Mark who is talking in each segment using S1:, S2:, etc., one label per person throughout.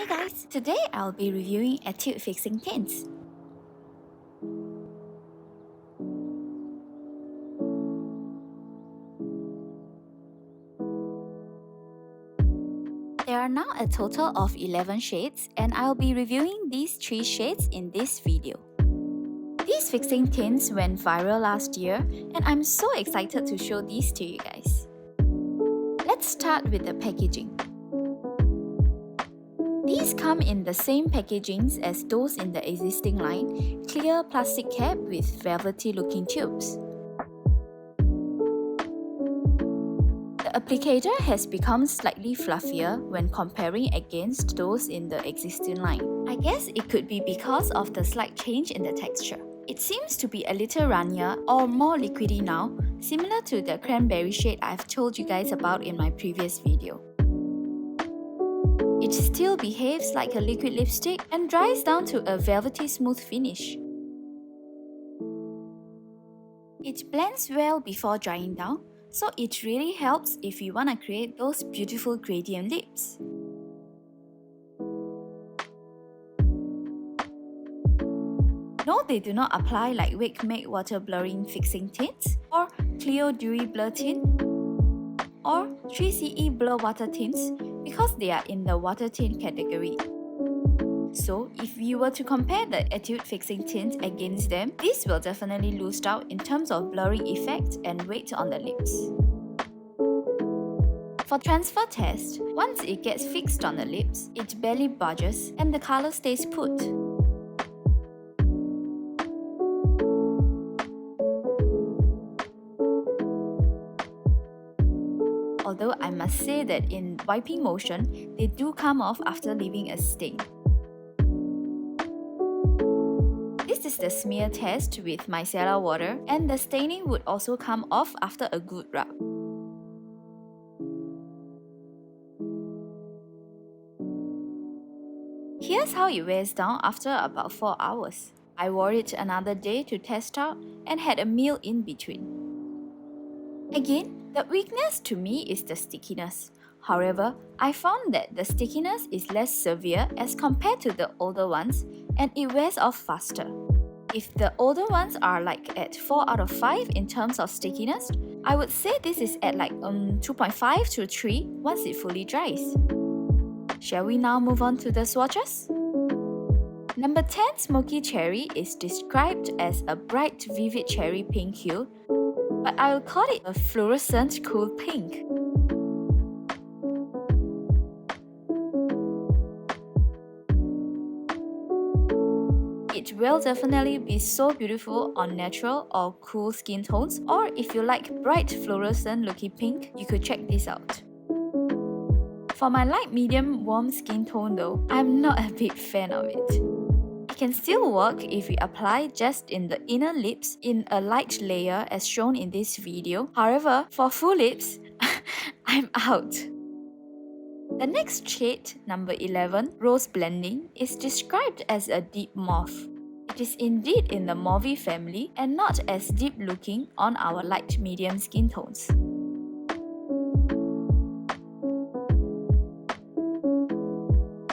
S1: Hey guys, today I'll be reviewing Etude Fixing Tints. There are now a total of 11 shades and I'll be reviewing these 3 shades in this video. These fixing tints went viral last year and I'm so excited to show these to you guys. Let's start with the packaging. These come in the same packagings as those in the existing line, clear plastic cap with velvety looking tubes. The applicator has become slightly fluffier when comparing against those in the existing line. I guess it could be because of the slight change in the texture. It seems to be a little runnier or more liquidy now, similar to the cranberry shade I've told you guys about in my previous video. It still behaves like a liquid lipstick and dries down to a velvety smooth finish. It blends well before drying down, so it really helps if you want to create those beautiful gradient lips. No, they do not apply like Wake Make Water Blurring Fixing Tints or Clio Dewy Blur Tint or 3CE Blur Water Tints because they are in the water tint category. So, if you were to compare the Etude Fixing Tints against them, this will definitely lose out in terms of blurring effect and weight on the lips. For transfer test, once it gets fixed on the lips, it barely budges and the colour stays put. Although I must say that in wiping motion, they do come off after leaving a stain. This is the smear test with micellar water and the staining would also come off after a good rub. Here's how it wears down after about 4 hours. I wore it another day to test out and had a meal in between. Again, the weakness to me is the stickiness. However, I found that the stickiness is less severe as compared to the older ones and it wears off faster. If the older ones are like at 4 out of 5 in terms of stickiness, I would say this is at like 2.5 to 3 once it fully dries. Shall we now move on to the swatches? Number 10 Smoky Cherry is described as a bright vivid cherry pink hue, but I will call it a fluorescent cool pink. It will definitely be so beautiful on natural or cool skin tones, or if you like bright fluorescent looking pink, you could check this out. For my light medium warm skin tone though, I'm not a big fan of it. It can still work if we apply just in the inner lips in a light layer as shown in this video. However, for full lips, I'm out. The next shade, number 11, Rose Blending, is described as a deep mauve. It is indeed in the mauve family and not as deep looking on our light medium skin tones.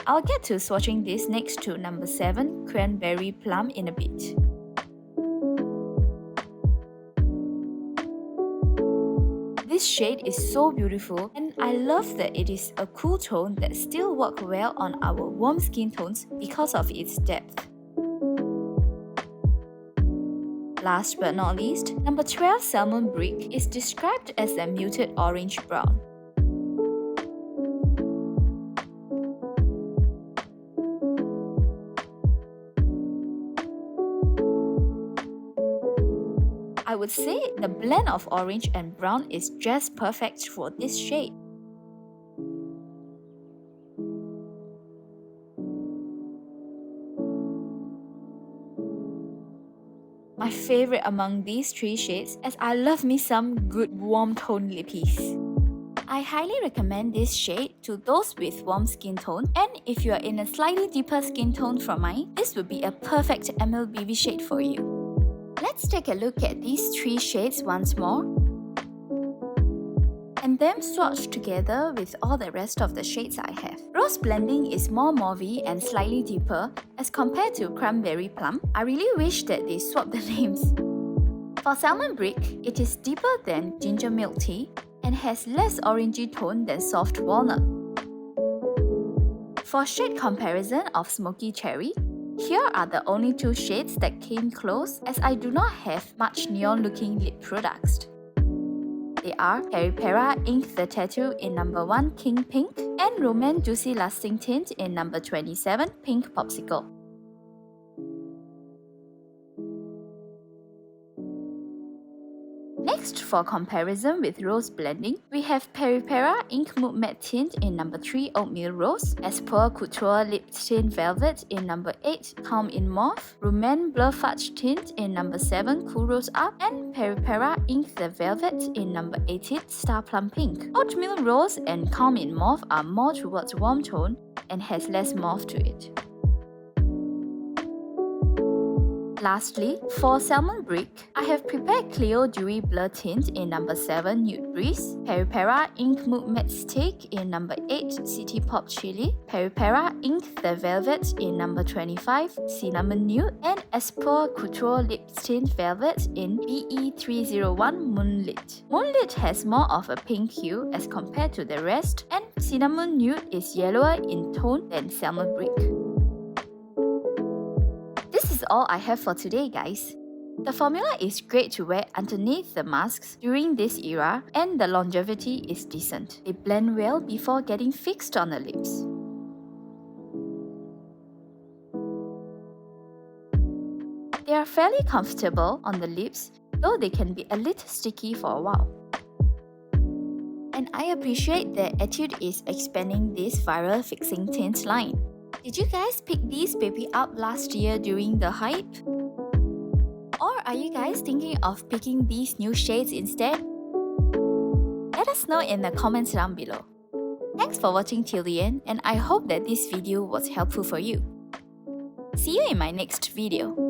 S1: I'll get to swatching this next to number 7, Cranberry Plum in a bit. This shade is so beautiful and I love that it is a cool tone that still works well on our warm skin tones because of its depth. Last but not least, number 12 Salmon Brick is described as a muted orange brown. I would say the blend of orange and brown is just perfect for this shade. My favorite among these 3 shades as I love me some good warm tone lippies. I highly recommend this shade to those with warm skin tone, and if you are in a slightly deeper skin tone from mine, this would be a perfect MLBB shade for you. Let's take a look at these 3 shades once more. and then swatch together with all the rest of the shades I have. Rose blending is more mauvey and slightly deeper as compared to Cranberry Plum. I really wish that they swapped the names. For Salmon Brick, it is deeper than Ginger Milk Tea and has less orangey tone than Soft Walnut. For shade comparison of Smoky Cherry, here are the only two shades that came close as I do not have much neon looking lip products. They are Peripera Ink the Tattoo in number 1 King Pink and Romance Juicy Lasting Tint in number 27 Pink Popsicle. Next, for comparison with rose blending, we have Peripera Ink Mood Matte Tint in number 3 Oatmeal Rose, Espoir Couture Lip Tint Velvet in number 8 Calm In Mauve, Romance Blur Fudge Tint in number 7 Cool Rose Up, and Peripera Ink the Velvet in number 18 Star Plum Pink. Oatmeal Rose and Calm In Mauve are more towards warm tone and has less mauve to it. Lastly, for Salmon Brick, I have prepared Clio Dewy Blur Tint in number 7 Nude Breeze, Peripera Ink Mood Matte Stick in number 8 City Pop Chili, Peripera Ink the Velvet in number 25 Cinnamon Nude, and Espoir Couture Lip Tint Velvet in BE301 Moonlit. Moonlit has more of a pink hue as compared to the rest, and Cinnamon Nude is yellower in tone than Salmon Brick. This is all I have for today, guys. The formula is great to wear underneath the masks during this era, and the longevity is decent. They blend well before getting fixed on the lips. They are fairly comfortable on the lips, though they can be a little sticky for a while. And I appreciate that Etude is expanding this viral fixing tint line. Did you guys pick these baby up last year during the hype? Or are you guys thinking of picking these new shades instead? Let us know in the comments down below. Thanks for watching till the end, and I hope that this video was helpful for you. See you in my next video.